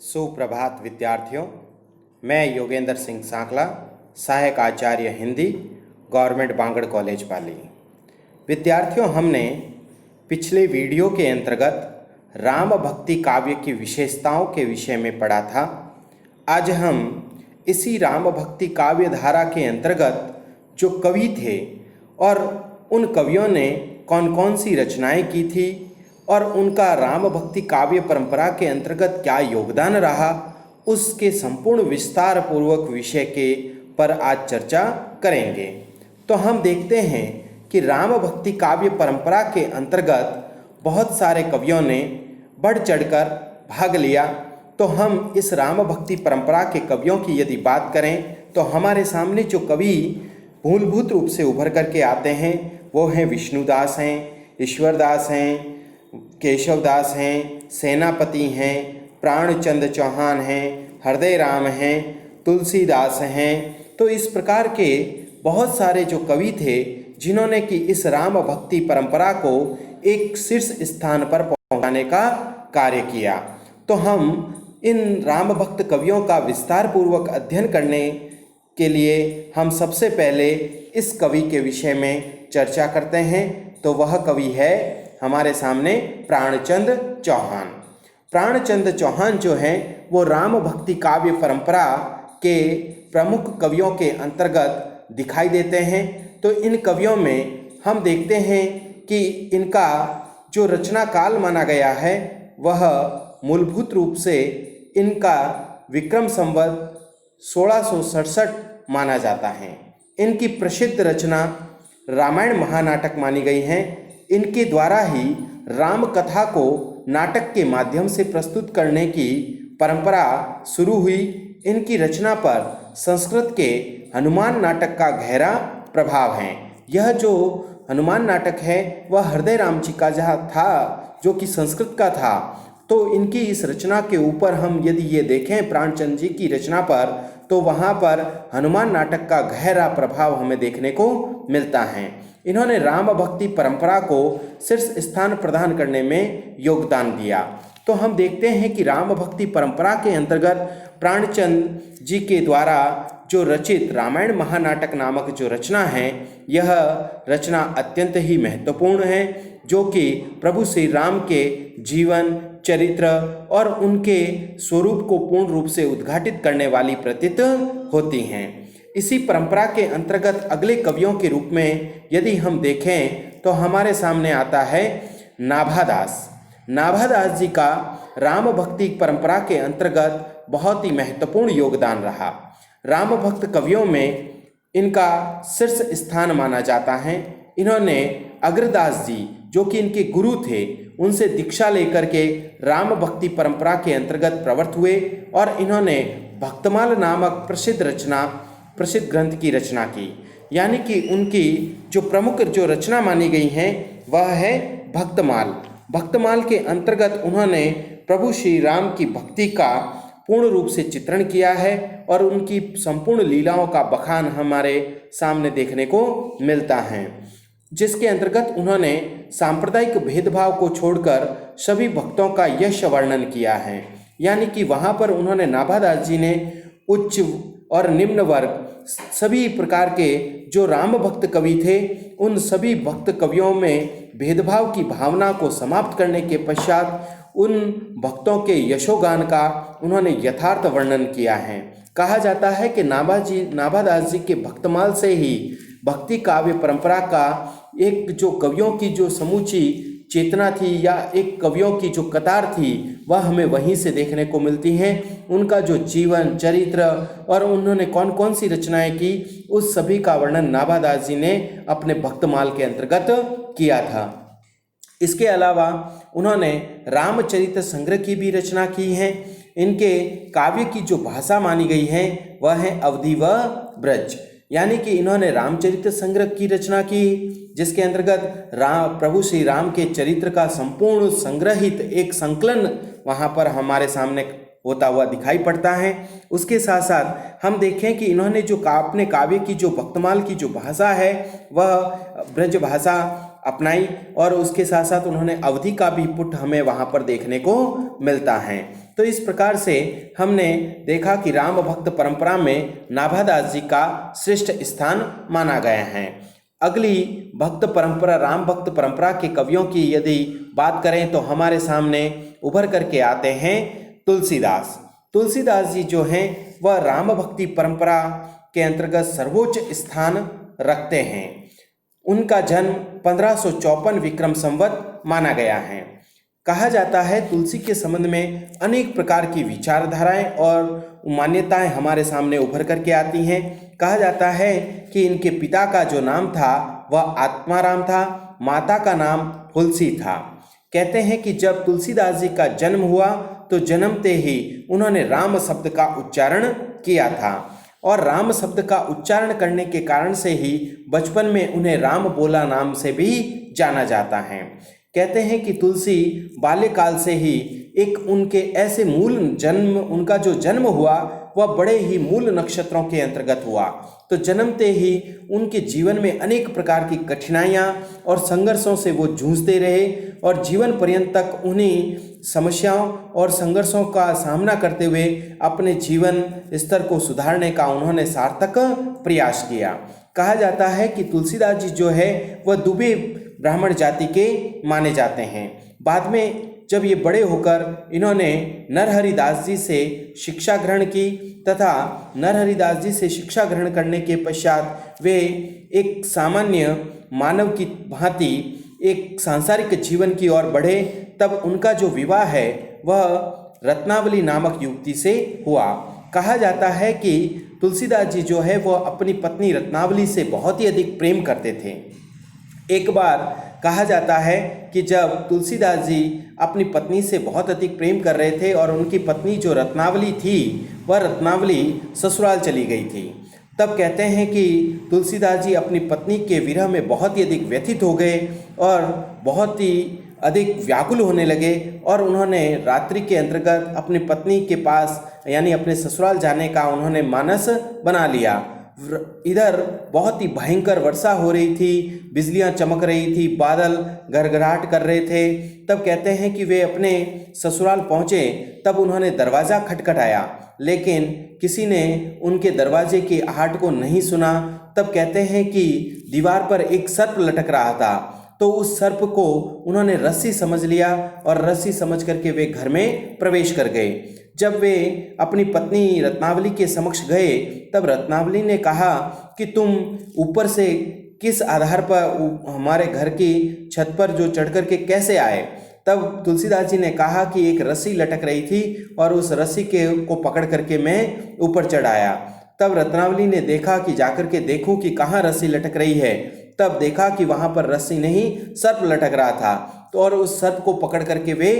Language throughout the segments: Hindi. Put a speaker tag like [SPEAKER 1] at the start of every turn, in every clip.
[SPEAKER 1] सुप्रभात विद्यार्थियों, मैं योगेंद्र सिंह सांकला, सहायक आचार्य हिंदी, गवर्नमेंट बांगड़ कॉलेज पाली। विद्यार्थियों, हमने पिछले वीडियो के अंतर्गत राम भक्ति काव्य की विशेषताओं के विषय में पढ़ा था। आज हम इसी राम भक्ति काव्य धारा के अंतर्गत जो कवि थे और उन कवियों ने कौन कौन सी रचनाएं की थी और उनका राम भक्ति काव्य परंपरा के अंतर्गत क्या योगदान रहा, उसके संपूर्ण विस्तार पूर्वक विषय के पर आज चर्चा करेंगे। तो हम देखते हैं कि राम भक्ति काव्य परंपरा के अंतर्गत बहुत सारे कवियों ने बढ़ चढ़कर भाग लिया। तो हम इस राम भक्ति परंपरा के कवियों की यदि बात करें तो हमारे सामने जो कवि मूलभूत रूप से उभर करके आते हैं वो हैं विष्णुदास हैं, ईश्वरदास हैं, केशवदास हैं, सेनापति हैं, प्राणचंद चौहान हैं, हृदय राम हैं, तुलसीदास हैं। तो इस प्रकार के बहुत सारे जो कवि थे जिन्होंने कि इस राम भक्ति परंपरा को एक शीर्ष स्थान पर पहुंचाने का कार्य किया। तो हम इन राम भक्त कवियों का विस्तार पूर्वक अध्ययन करने के लिए हम सबसे पहले इस कवि के विषय में चर्चा करते हैं। तो वह कवि है हमारे सामने प्राणचंद चौहान। प्राणचंद चौहान जो हैं वो राम भक्ति काव्य परंपरा के प्रमुख कवियों के अंतर्गत दिखाई देते हैं। तो इन कवियों में हम देखते हैं कि इनका जो रचना काल माना गया है वह मूलभूत रूप से इनका विक्रम संवत 1667 माना जाता है। इनकी प्रसिद्ध रचना रामायण महानाटक मानी गई है। इनके द्वारा ही राम कथा को नाटक के माध्यम से प्रस्तुत करने की परंपरा शुरू हुई। इनकी रचना पर संस्कृत के हनुमान नाटक का गहरा प्रभाव है। यह जो हनुमान नाटक है वह हृदय राम जी का जहाँ था, जो कि संस्कृत का था। तो इनकी इस रचना के ऊपर हम यदि ये देखें प्राणचंद जी की रचना पर, तो वहाँ पर हनुमान नाटक का गहरा प्रभाव हमें देखने को मिलता है। इन्होंने राम भक्ति परंपरा को शीर्ष स्थान प्रदान करने में योगदान दिया। तो हम देखते हैं कि राम भक्ति परंपरा के अंतर्गत प्राणचंद जी के द्वारा जो रचित रामायण महानाटक नामक जो रचना है, यह रचना अत्यंत ही महत्वपूर्ण है, जो कि प्रभु श्री राम के जीवन चरित्र और उनके स्वरूप को पूर्ण रूप से उद्घाटित करने वाली प्रतीत होती हैं। इसी परंपरा के अंतर्गत अगले कवियों के रूप में यदि हम देखें तो हमारे सामने आता है नाभादास। नाभादास जी का राम भक्ति परंपरा के अंतर्गत बहुत ही महत्वपूर्ण योगदान रहा। राम भक्त कवियों में इनका शीर्ष स्थान माना जाता है। इन्होंने अग्रदास जी जो कि इनके गुरु थे, उनसे दीक्षा लेकर के राम भक्ति परंपरा के अंतर्गत प्रवृत्त हुए और इन्होंने भक्तमाल नामक प्रसिद्ध ग्रंथ की रचना की। यानी कि उनकी जो प्रमुख जो रचना मानी गई हैं वह है भक्तमाल। भक्तमाल के अंतर्गत उन्होंने प्रभु श्री राम की भक्ति का पूर्ण रूप से चित्रण किया है और उनकी संपूर्ण लीलाओं का बखान हमारे सामने देखने को मिलता है, जिसके अंतर्गत उन्होंने सांप्रदायिक भेदभाव को छोड़कर सभी भक्तों का यश वर्णन किया है। यानी कि वहाँ पर उन्होंने नाभादास जी ने उच्च और निम्न वर्ग सभी प्रकार के जो राम भक्त कवि थे, उन सभी भक्त कवियों में भेदभाव की भावना को समाप्त करने के पश्चात उन भक्तों के यशोगान का उन्होंने यथार्थ वर्णन किया है। कहा जाता है कि नाभादास जी के भक्तमाल से ही भक्ति काव्य परंपरा का एक जो कवियों की जो समूची चेतना थी या एक कवियों की जो कतार थी वह हमें वहीं से देखने को मिलती हैं। उनका जो जीवन चरित्र और उन्होंने कौन कौन सी रचनाएं की, उस सभी का वर्णन नाभादास जी ने अपने भक्तमाल के अंतर्गत किया था। इसके अलावा उन्होंने रामचरित संग्रह की भी रचना की है। इनके काव्य की जो भाषा मानी गई है वह है अवधी व ब्रज। यानी कि इन्होंने रामचरित संग्रह की रचना की, जिसके अंतर्गत प्रभु श्री राम के चरित्र का संपूर्ण संग्रहित एक संकलन वहाँ पर हमारे सामने होता हुआ दिखाई पड़ता है। उसके साथ साथ हम देखें कि इन्होंने जो अपने काव्य की जो भक्तमाल की जो भाषा है वह ब्रज भाषा अपनाई और उसके साथ साथ उन्होंने अवधि का भी पुट हमें वहाँ पर देखने को मिलता है। तो इस प्रकार से हमने देखा कि राम भक्त परंपरा में नाभादास जी का श्रेष्ठ स्थान माना गया है। अगली भक्त परंपरा, राम भक्त परंपरा के कवियों की यदि बात करें तो हमारे सामने उभर करके आते हैं तुलसीदास। तुलसीदास जी जो हैं वह राम भक्ति परंपरा के अंतर्गत सर्वोच्च स्थान रखते हैं। उनका जन्म 1554 विक्रम संवत माना गया है। कहा जाता है तुलसी के संबंध में अनेक प्रकार की विचारधाराएं और मान्यताएं हमारे सामने उभर करके आती हैं। कहा जाता है कि इनके पिता का जो नाम था वह आत्माराम था, माता का नाम तुलसी था। कहते हैं कि जब तुलसीदास जी का जन्म हुआ तो जन्मते ही उन्होंने राम शब्द का उच्चारण किया था और राम शब्द का उच्चारण करने के कारण से ही बचपन में उन्हें राम बोला नाम से भी जाना जाता है। कहते हैं कि तुलसी बाल्यकाल से ही एक उनके ऐसे उनका जो जन्म हुआ वह बड़े ही मूल नक्षत्रों के अंतर्गत हुआ। तो जन्मते ही उनके जीवन में अनेक प्रकार की कठिनाइयाँ और संघर्षों से वो जूझते रहे और जीवन पर्यंत तक उन्हीं समस्याओं और संघर्षों का सामना करते हुए अपने जीवन स्तर को सुधारने का उन्होंने सार्थक प्रयास किया। कहा जाता है कि तुलसीदास जी जो है वह दुबे ब्राह्मण जाति के माने जाते हैं। बाद में जब ये बड़े होकर इन्होंने नरहरिदास जी से शिक्षा ग्रहण की तथा नरहरिदास जी से शिक्षा ग्रहण करने के पश्चात वे एक सामान्य मानव की भांति एक सांसारिक जीवन की ओर बढ़े, तब उनका जो विवाह है वह रत्नावली नामक युवती से हुआ। कहा जाता है कि तुलसीदास जी जो है वह अपनी पत्नी रत्नावली से बहुत ही अधिक प्रेम करते थे। एक बार कहा जाता है कि जब तुलसीदास जी अपनी पत्नी से बहुत अधिक प्रेम कर रहे थे और उनकी पत्नी जो रत्नावली थी वह रत्नावली ससुराल चली गई थी, तब कहते हैं कि तुलसीदास जी अपनी पत्नी के विरह में बहुत ही अधिक व्यथित हो गए और बहुत ही अधिक व्याकुल होने लगे और उन्होंने रात्रि के अंतर्गत अपनी पत्नी के पास यानी अपने ससुराल जाने का उन्होंने मानस बना लिया। इधर बहुत ही भयंकर वर्षा हो रही थी, बिजलियां चमक रही थी, बादल गड़गड़ाहट कर रहे थे। तब कहते हैं कि वे अपने ससुराल पहुँचे, तब उन्होंने दरवाज़ा खटखटाया लेकिन किसी ने उनके दरवाजे की आहट को नहीं सुना। तब कहते हैं कि दीवार पर एक सर्प लटक रहा था, तो उस सर्प को उन्होंने रस्सी समझ लिया और रस्सी समझ करके वे घर में प्रवेश कर गए। जब वे अपनी पत्नी रत्नावली के समक्ष गए तब रत्नावली ने कहा कि तुम ऊपर से किस आधार पर हमारे घर की छत पर जो चढ़ कर के कैसे आए। तब तुलसीदास जी ने कहा कि एक रस्सी लटक रही थी और उस रस्सी को पकड़ करके मैं ऊपर चढ़ आया। तब रत्नावली ने देखा कि जाकर के देखूं कि कहाँ रस्सी लटक रही है। तब देखा कि वहाँ पर रस्सी नहीं, सर्प लटक रहा था। तो और उस सर्प को पकड़ करके वे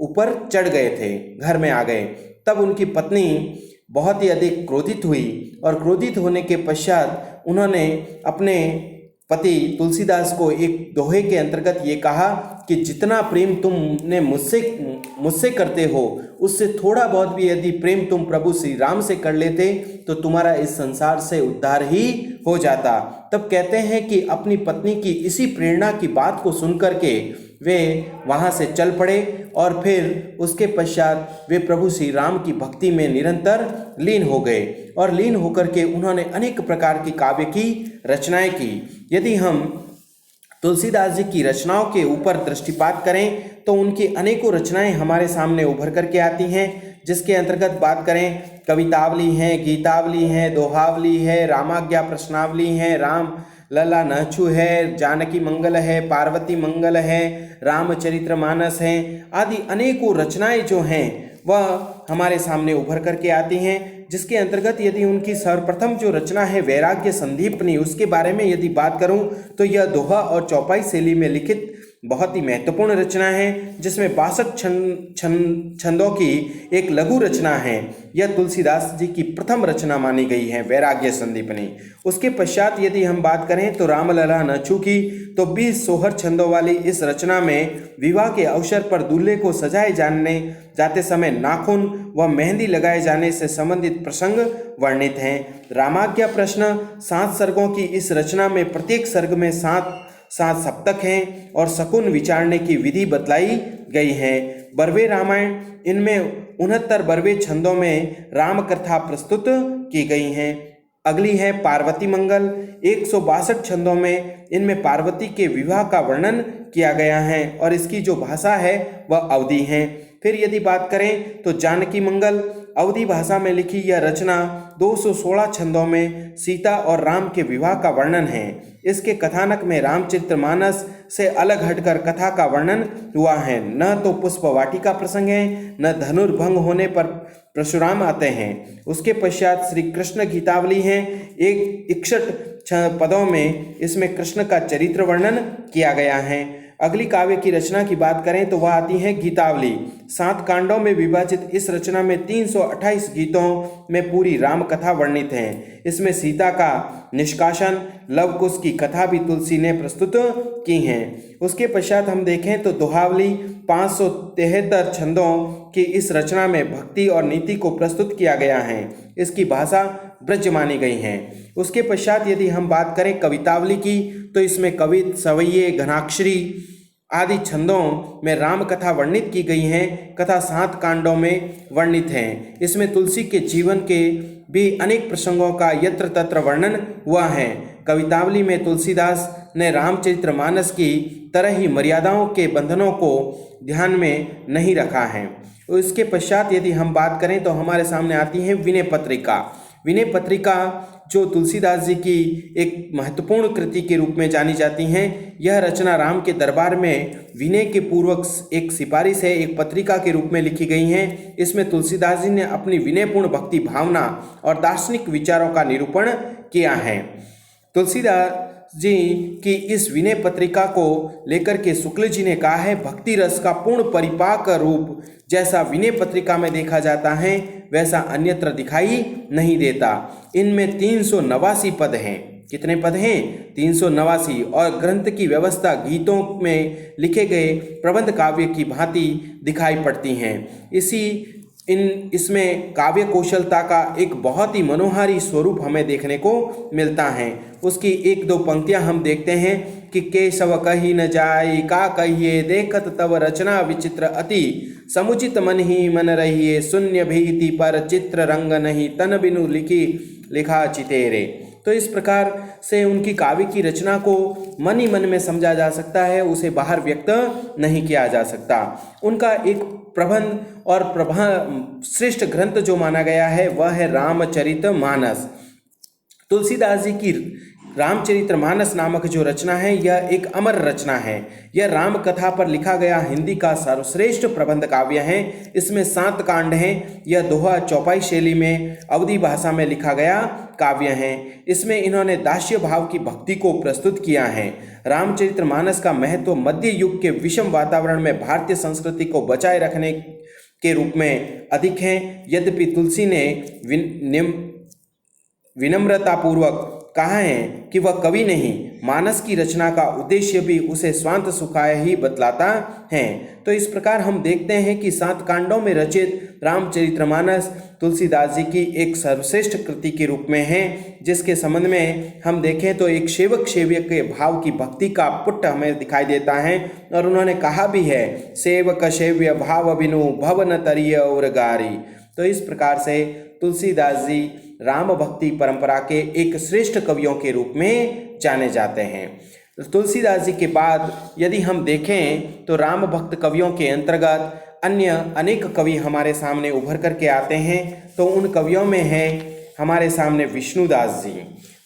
[SPEAKER 1] ऊपर चढ़ गए थे, घर में आ गए। तब उनकी पत्नी बहुत ही अधिक क्रोधित हुई और क्रोधित होने के पश्चात उन्होंने अपने पति तुलसीदास को एक दोहे के अंतर्गत ये कहा कि जितना प्रेम तुमने मुझसे करते हो उससे थोड़ा बहुत भी यदि प्रेम तुम प्रभु श्री राम से कर लेते तो तुम्हारा इस संसार से उद्धार ही हो जाता। तब कहते हैं कि अपनी पत्नी की इसी प्रेरणा की बात को सुनकर के वे वहाँ से चल पड़े और फिर उसके पश्चात वे प्रभु श्री राम की भक्ति में निरंतर लीन हो गए और लीन होकर के उन्होंने अनेक प्रकार की काव्य की रचनाएं की। यदि हम तुलसीदास जी की रचनाओं के ऊपर दृष्टिपात करें तो उनकी अनेकों रचनाएं हमारे सामने उभर करके आती हैं, जिसके अंतर्गत बात करें कवितावली है, गीतावली है, दोहावली है, रामाज्ञा प्रश्नावली है, राम लला नहछु है, जानकी मंगल है, पार्वती मंगल है, रामचरितमानस है, आदि अनेकों रचनाएं जो हैं वह हमारे सामने उभर करके आती हैं। जिसके अंतर्गत यदि उनकी सर्वप्रथम जो रचना है वैराग्य संदीपनी, उसके बारे में यदि बात करूं तो यह दोहा और चौपाई शैली में लिखित बहुत ही महत्वपूर्ण रचना है, जिसमें 62 छंदों की एक लघु रचना है। यह तुलसीदास जी की प्रथम रचना मानी गई है, वैराग्य संदीपनी। उसके पश्चात यदि हम बात करें तो रामलला नहछु की, तो 20 सोहर छंदों वाली इस रचना में विवाह के अवसर पर दूल्हे को सजाए जाते समय नाखून व मेहंदी लगाए जाने से संबंधित प्रसंग वर्णित हैं। रामाज्ञा प्रश्न 7 सर्गों की इस रचना में प्रत्येक सर्ग में साथ सप्तक हैं और शकुन विचारने की विधि बतलाई गई है। बरवे रामायण, इनमें 69 बरवे छंदों में राम कथा प्रस्तुत की गई हैं। अगली है पार्वती मंगल, 162 छंदों में इनमें पार्वती के विवाह का वर्णन किया गया है और इसकी जो भाषा है वह अवधी है। फिर यदि बात करें तो जानकी मंगल, अवधी भाषा में लिखी यह रचना 216 छंदों में सीता और राम के विवाह का वर्णन है। इसके कथानक में रामचरितमानस से अलग हटकर कथा का वर्णन हुआ है। न तो पुष्प वाटिका प्रसंग है, न धनुर्भंग होने पर परशुराम आते हैं। उसके पश्चात श्री कृष्ण गीतावली है, 61 पदों में इसमें कृष्ण का चरित्र वर्णन किया गया है। अगली काव्य की रचना की बात करें तो वह आती है गीतावली। 7 कांडों में विभाजित इस रचना में 328 गीतों में पूरी राम कथा वर्णित है। इसमें सीता का निष्कासन, लव कुश की कथा भी तुलसी ने प्रस्तुत की हैं। उसके पश्चात हम देखें तो दोहावली, 573 छंदों की इस रचना में भक्ति और नीति को प्रस्तुत किया गया है। इसकी भाषा ब्रज मानी गई है। उसके पश्चात यदि हम बात करें कवितावली की तो इसमें कवित, सवैये, घनाक्षरी आदि छंदों में राम कथा वर्णित की गई है। कथा 7 कांडों में वर्णित है। इसमें तुलसी के जीवन के भी अनेक प्रसंगों का यत्र तत्र वर्णन हुआ है। कवितावली में तुलसीदास ने रामचरितमानस की तरह ही मर्यादाओं के बंधनों को ध्यान में नहीं रखा है। इसके पश्चात यदि हम बात करें तो हमारे सामने आती है विनय पत्रिका। विनय पत्रिका जो तुलसीदास जी की एक महत्वपूर्ण कृति के रूप में जानी जाती हैं। यह रचना राम के दरबार में विनय के पूर्वक एक सिफारिश है, एक पत्रिका के रूप में लिखी गई हैं। इसमें तुलसीदास जी ने अपनी विनयपूर्ण भक्ति भावना और दार्शनिक विचारों का निरूपण किया है। तुलसीदास जी की इस विनय पत्रिका को लेकर के शुक्ल जी ने कहा है, भक्ति रस का पूर्ण परिपाक रूप जैसा विनय पत्रिका में देखा जाता है वैसा अन्यत्र दिखाई नहीं देता। इनमें 389 पद हैं। कितने पद हैं? 389। और ग्रंथ की व्यवस्था गीतों में लिखे गए प्रबंध काव्य की भांति दिखाई पड़ती हैं। इसमें काव्य कौशलता का एक बहुत ही मनोहारी स्वरूप हमें देखने को मिलता है। उसकी 1-2 पंक्तियां हम देखते हैं कि केशव कही न जाय का कहिए, देखत तव रचना विचित्र अति, समुचित मन ही मन रहिए, शून्य भीति पर चित्र रंग नहीं, तन बिनु लिखा चितेरे। तो इस प्रकार से उनकी काव्य की रचना को मन ही मन में समझा जा सकता है, उसे बाहर व्यक्त नहीं किया जा सकता। उनका एक प्रबंध और श्रेष्ठ ग्रंथ जो माना गया है वह है रामचरितमानस। तुलसीदास जी की रामचरितमानस नामक जो रचना है यह एक अमर रचना है। यह राम कथा पर लिखा गया हिंदी का सर्वश्रेष्ठ प्रबंध काव्य है। इसमें 7 कांड हैं। यह दोहा चौपाई शैली में अवधी भाषा में लिखा गया काव्य है। इसमें इन्होंने दास्य भाव की भक्ति को प्रस्तुत किया है। रामचरितमानस का महत्व मध्य युग के विषम वातावरण में भारतीय संस्कृति को बचाए रखने के रूप में अधिक है। यद्यपि तुलसी ने विनम्रतापूर्वक कहा है कि वह कवि नहीं, मानस की रचना का उद्देश्य भी उसे स्वांत सुखाय ही बतलाता है। तो इस प्रकार हम देखते हैं कि 7 कांडों में रचित रामचरितमानस तुलसीदास जी की एक सर्वश्रेष्ठ कृति के रूप में है, जिसके संबंध में हम देखें तो एक सेवक सेवक के भाव की भक्ति का पुट हमें दिखाई देता है। और उन्होंने कहा भी है, सेवक सेव्य भाव बिनु भवन तरिय और गारी। तो इस प्रकार से तुलसीदास जी राम भक्ति परंपरा के एक श्रेष्ठ कवियों के रूप में जाने जाते हैं। तुलसीदास जी के बाद यदि हम देखें तो राम भक्त कवियों के अंतर्गत अन्य अनेक कवि हमारे सामने उभर करके आते हैं। तो उन कवियों में है हमारे सामने विष्णुदास जी।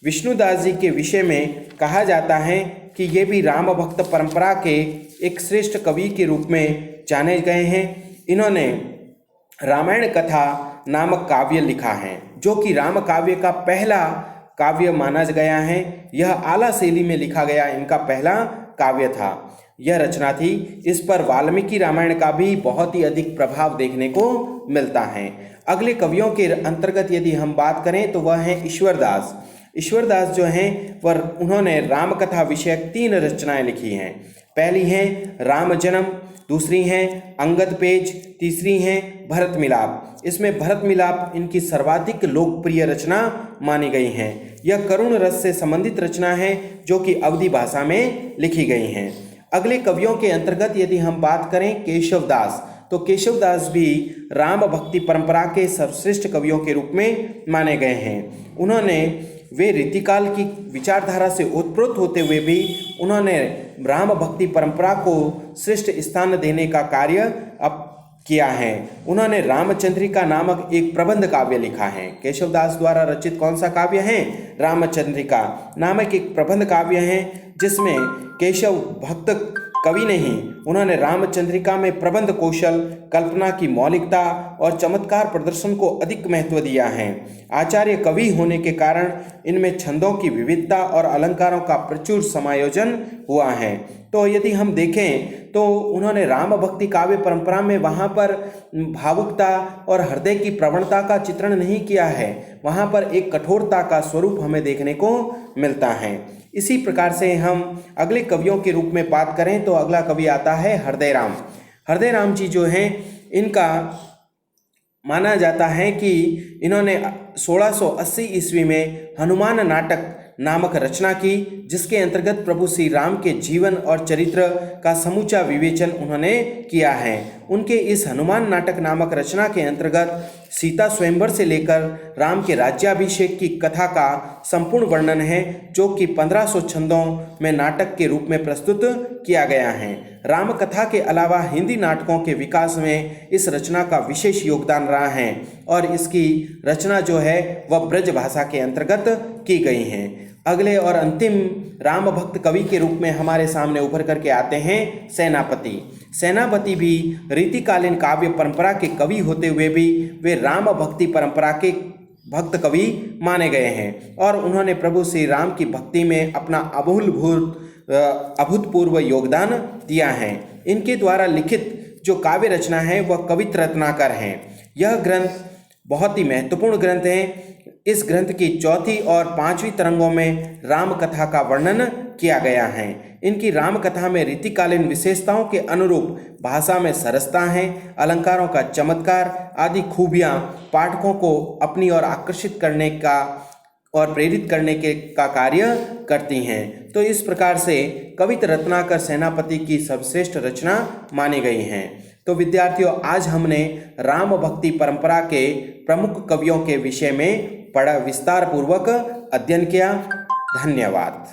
[SPEAKER 1] विष्णुदास जी के विषय में कहा जाता है कि ये भी राम भक्त परंपरा के एक श्रेष्ठ कवि के रूप में जाने गए हैं। इन्होंने रामायण कथा नामक काव्य लिखा है, जो कि राम काव्य का पहला काव्य माना गया है। यह आला शैली में लिखा गया इनका पहला काव्य था, यह रचना थी। इस पर वाल्मीकि रामायण का भी बहुत ही अधिक प्रभाव देखने को मिलता है। अगले कवियों के अंतर्गत यदि हम बात करें तो वह है ईश्वरदास। ईश्वरदास जो हैं वह उन्होंने रामकथा विषयक 3 रचनाएं लिखी हैं। पहली है राम जन्म, दूसरी हैं अंगद पेज, तीसरी हैं भरत मिलाप। इसमें भरत मिलाप इनकी सर्वाधिक लोकप्रिय रचना मानी गई हैं। यह करुण रस से संबंधित रचना है जो कि अवधी भाषा में लिखी गई हैं। अगले कवियों के अंतर्गत यदि हम बात करें केशवदास, तो केशवदास भी राम भक्ति परंपरा के सर्वश्रेष्ठ कवियों के रूप में माने गए हैं। वे रीतिकाल की विचारधारा से ओतप्रोत होते हुए भी उन्होंने राम भक्ति परंपरा को श्रेष्ठ स्थान देने का कार्य अब किया है। उन्होंने रामचंद्रिका नामक एक प्रबंध काव्य लिखा है। केशवदास द्वारा रचित कौन सा काव्य है? रामचंद्रिका नामक एक प्रबंध काव्य है, जिसमें केशव भक्त कवि नहीं, उन्होंने रामचंद्रिका में प्रबंध कौशल, कल्पना की मौलिकता और चमत्कार प्रदर्शन को अधिक महत्व दिया है। आचार्य कवि होने के कारण इनमें छंदों की विविधता और अलंकारों का प्रचुर समायोजन हुआ है। तो यदि हम देखें तो उन्होंने राम भक्ति काव्य परंपरा में वहाँ पर भावुकता और हृदय की प्रवणता का चित्रण नहीं किया है, वहाँ पर एक कठोरता का स्वरूप हमें देखने को मिलता है। इसी प्रकार से हम अगले कवियों के रूप में बात करें तो अगला कवि आता है हृदय राम। हृदय राम जी जो हैं, इनका माना जाता है कि इन्होंने 1680 ईस्वी में हनुमान नाटक नामक रचना की, जिसके अंतर्गत प्रभु श्री राम के जीवन और चरित्र का समूचा विवेचन उन्होंने किया है। उनके इस हनुमान नाटक नामक रचना के अंतर्गत सीता स्वयंवर से लेकर राम के राज्याभिषेक की कथा का संपूर्ण वर्णन है, जो कि 1500 छंदों में नाटक के रूप में प्रस्तुत किया गया है। राम कथा के अलावा हिंदी नाटकों के विकास में इस रचना का विशेष योगदान रहा है और इसकी रचना जो है वह ब्रज भाषा के अंतर्गत की गई है। अगले और अंतिम राम भक्त कवि के रूप में हमारे सामने उभर करके आते हैं सेनापति। सेनापति भी रीतिकालीन काव्य परंपरा के कवि होते हुए भी वे राम भक्ति परंपरा के भक्त कवि माने गए हैं और उन्होंने प्रभु श्री राम की भक्ति में अपना अभूतपूर्व योगदान दिया है। इनके द्वारा लिखित जो काव्य रचना है वह कवित रत्नाकर है। यह ग्रंथ बहुत ही महत्वपूर्ण ग्रंथ है। इस ग्रंथ की चौथी और पांचवी तरंगों में राम कथा का वर्णन किया गया है। इनकी राम कथा में रीतिकालीन विशेषताओं के अनुरूप भाषा में सरसता है, अलंकारों का चमत्कार आदि खूबियां पाठकों को अपनी ओर आकर्षित करने का और प्रेरित करने का कार्य करती हैं। तो इस प्रकार से कवित रत्नाकर सेनापति की सर्वश्रेष्ठ रचना मानी गई हैं। तो विद्यार्थियों, आज हमने राम भक्ति परंपरा के प्रमुख कवियों के विषय में बड़ा विस्तार पूर्वक अध्ययन किया। धन्यवाद।